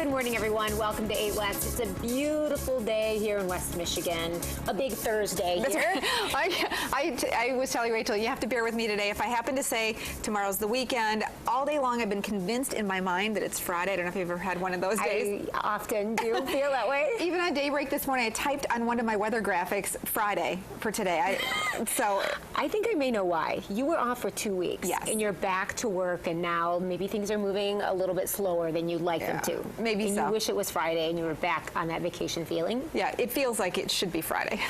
Good morning, everyone. Welcome to 8 West. It's a beautiful day here in West Michigan. A big Thursday here. I was telling Rachel, you have to bear with me today. If I happen to say tomorrow's the weekend, all day long I've been convinced in my mind that it's Friday. I don't know if you've ever had one of those days. I often do feel that way. Even on daybreak this morning, I typed on one of my weather graphics Friday for today. I think I may know why. You were off for 2 weeks. Yes. And you're back to work, and now maybe things are moving a little bit slower than you'd like them to. Maybe and so. You wish it was Friday and you were back on that vacation feeling. Yeah, it feels like it should be Friday.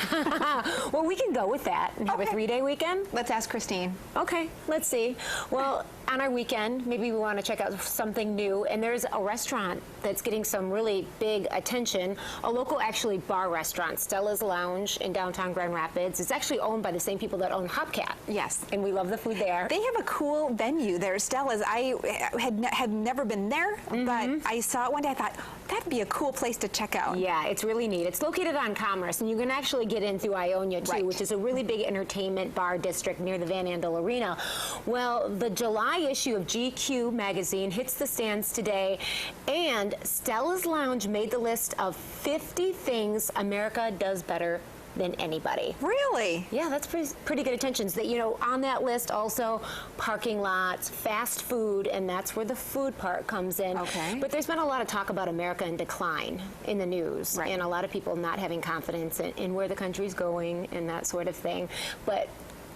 Well, we can go with that and have a 3-day weekend. Let's ask Christine. Okay, let's see. Well, on our weekend, maybe we want to check out something new, and there's a restaurant that's getting some really big attention, a local actually bar restaurant, Stella's Lounge in downtown Grand Rapids. It's actually owned by the same people that own Hopcat. Yes. And we love the food there. They have a cool venue there, Stella's. I had never been there, but I saw it one day. I thought, that'd be a cool place to check out. Yeah, it's really neat. It's located on Commerce, and you can actually get in through Ionia, too, which is a really big entertainment bar district near the Van Andel Arena. Well, the July issue of GQ magazine hits the stands today, and Stella's Lounge made the list of 50 things America does better than anybody. Really? Yeah, that's pretty good attention. That, you know, on that list also parking lots, fast food, and that's where the food part comes in. Okay. But there's been a lot of talk about America in decline in the news, and a lot of people not having confidence in where the country's going and that sort of thing. But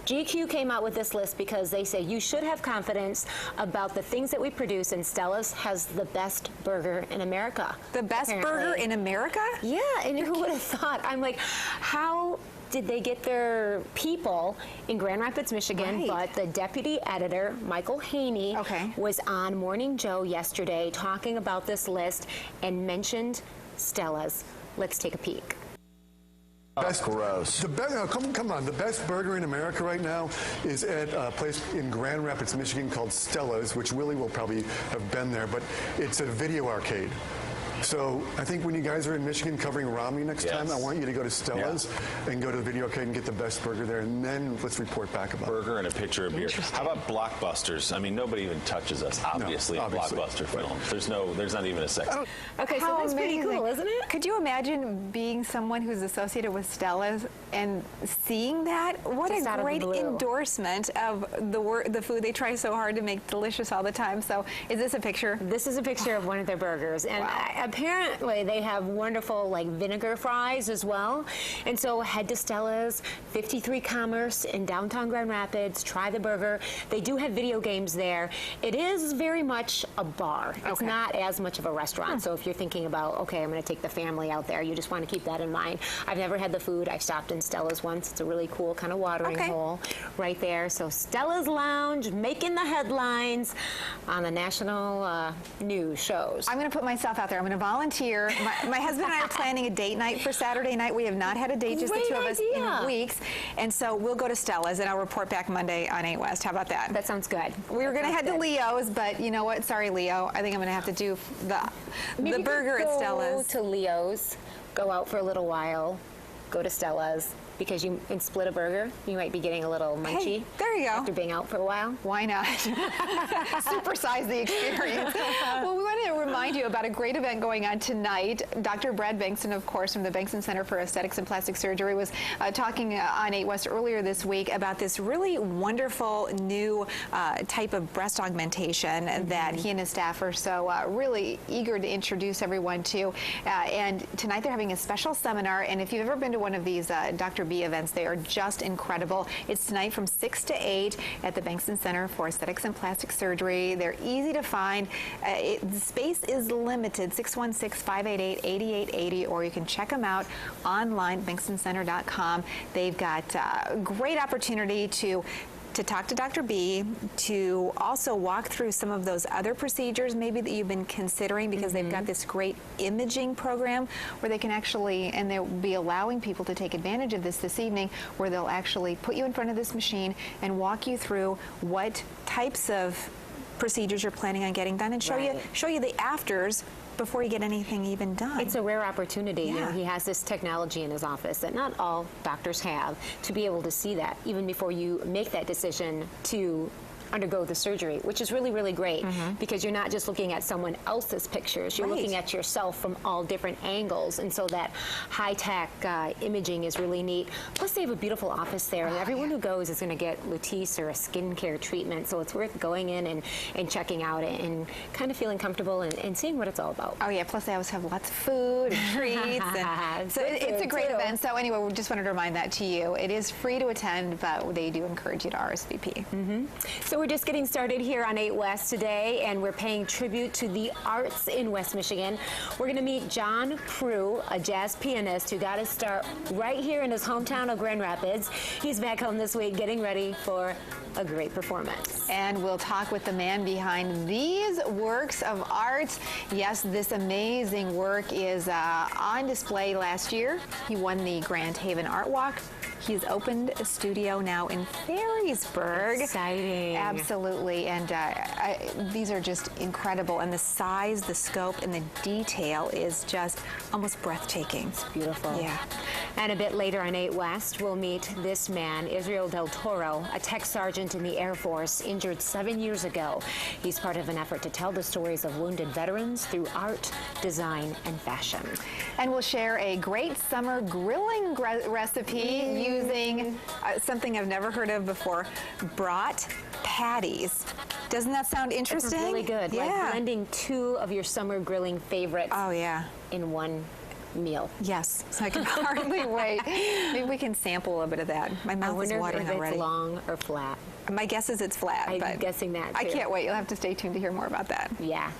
GQ came out with this list because they say you should have confidence about the things that we produce, and Stella's has the best burger in America. The best burger in America? Yeah, and who would have thought? I'm like, how did they get their people in Grand Rapids, Michigan? But the deputy editor, Michael Haney, was on Morning Joe yesterday talking about this list and mentioned Stella's. Let's take a peek. Best, gross. The best, come on. The best burger in America right now is at a place in Grand Rapids, Michigan called Stella's, which Willie will probably have been there, but it's a video arcade. So I think when you guys are in Michigan covering Romney next time, I want you to go to Stella's and go to the video arcade and get the best burger there, and then let's report back about burger and a picture of beer. How about blockbusters? I mean, nobody even touches us, obviously, in blockbuster films. There's not even a second. Okay, so that's pretty cool, isn't it? Could you imagine being someone who's associated with Stella's and seeing that? What a great endorsement of the food they try so hard to make delicious all the time. So is this a picture? This is a picture of one of their burgers. And apparently they have wonderful vinegar fries as well. And so head to Stella's, 53 Commerce in downtown Grand Rapids, try the burger. They do have video games there. It is very much a bar. It's not as much of a restaurant. So if you're thinking about, okay, I'm going to take the family out there, you just want to keep that in mind. I've never had the food. I've stopped in Stella's once. It's a really cool kind of watering hole right there. So Stella's Lounge making the headlines on the national news shows. I'm going to put myself out there. I'm going to volunteer. My husband and I are planning a date night for Saturday night. We have not had a date, just the two of us, in weeks. And so we'll go to Stella's, and I'll report back Monday on 8 West. How about that? That sounds good. We were going to head to Leo's, but you know what? Sorry, Leo. I think I'm going to have to do the burger at Stella's. Go to Leo's, go out for a little while, go to Stella's. Because you can split a burger, you might be getting a little munchy. Hey, there you go. After being out for a while. Why not? Supersize the experience. Well, we want to remind you about a great event going on tonight. Dr. Brad Bankston, of course, from the Bankston Center for Aesthetics and Plastic Surgery, was talking on 8 West earlier this week about this really wonderful new type of breast augmentation that he and his staff are so really eager to introduce everyone to. And tonight they're having a special seminar, and if you've ever been to one of these Dr. B events, they are just incredible. It's tonight from 6 to 8 at the Bankston Center for Aesthetics and Plastic Surgery. They're easy to find. The space is limited, 616-588-8880, or you can check them out online, bankstonCenter.com. They've got a great opportunity to talk to Dr. B, to also walk through some of those other procedures maybe that you've been considering, because they've got this great imaging program where they can actually, and they'll be allowing people to take advantage of this evening, where they'll actually put you in front of this machine and walk you through what types of procedures you're planning on getting done, and show you the afters before you get anything even done. It's a rare opportunity. You know, he has this technology in his office that not all doctors have, to be able to see that even before you make that decision to undergo the surgery, which is really, really great because you're not just looking at someone else's pictures, you're looking at yourself from all different angles, and so that high-tech imaging is really neat. Plus, they have a beautiful office there, and everyone who goes is going to get Latisse or a skincare treatment, so it's worth going in and checking out it and kind of feeling comfortable and seeing what it's all about. Oh yeah, plus they always have lots of food and treats. And so it's a great event. So anyway, we just wanted to remind that to you. It is free to attend, but they do encourage you to RSVP. So we're just getting started here on 8 West today, and we're paying tribute to the arts in West Michigan. We're going to meet John Prue, a jazz pianist who got his start right here in his hometown of Grand Rapids. He's back home this week getting ready for a great performance. And we'll talk with the man behind these works of art. Yes, this amazing work is on display last year. He won the Grand Haven Art Walk. He's opened a studio now in Ferrysburg. Exciting. Absolutely. And these are just incredible. And the size, the scope, and the detail is just almost breathtaking. It's beautiful. Yeah. And a bit later on 8 West, we'll meet this man, Israel Del Toro, a tech sergeant in the Air Force, injured 7 years ago. He's part of an effort to tell the stories of wounded veterans through art, design, and fashion. And we'll share a great summer grilling recipe using something I've never heard of before, brat patties. Doesn't that sound interesting? It's really good. Yeah. Like blending two of your summer grilling favorites in one meal. Yes, so I can hardly wait. Maybe we can sample a little bit of that. My mouth is watering if it's already. long or flat. My guess is it's flat. I'm but guessing that, too. I can't wait. You'll have to stay tuned to hear more about that. Yeah.